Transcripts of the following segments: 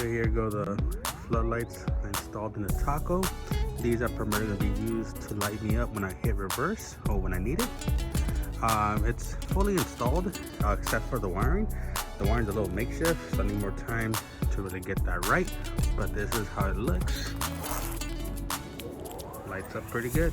So here go the floodlights installed in the Taco. These are primarily going to be used to light me up when I hit reverse or when I need it. It's fully installed except for the wiring. The wiring's a little makeshift, so I need more time to really get that right. But this is how it looks. Lights up pretty good.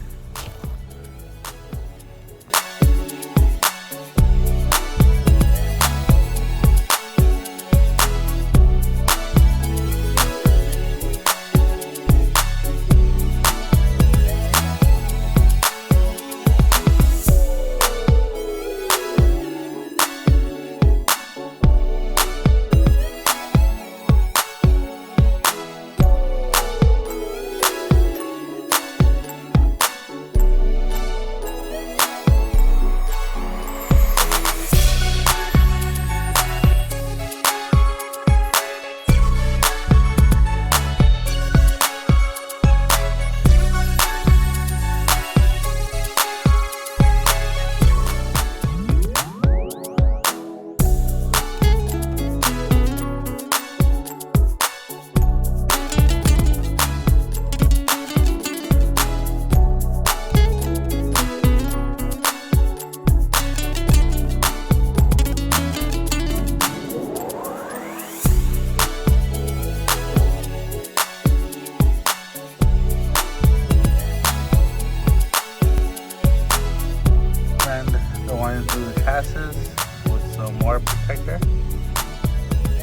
Through the chassis with some more protector.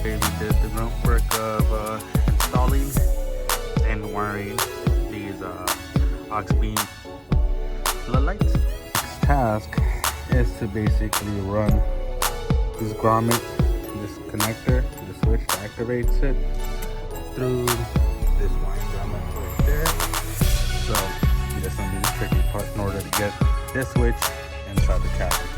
Here we did the groundwork of installing and wiring these Auxbeam floodlights. This task is to basically run this grommet, this connector, the switch that activates it, through this wiring grommet right there. So that's gonna be the tricky part in order to get this switch inside the cabin.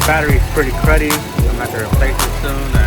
Battery's pretty cruddy. I'm gonna have to replace it soon.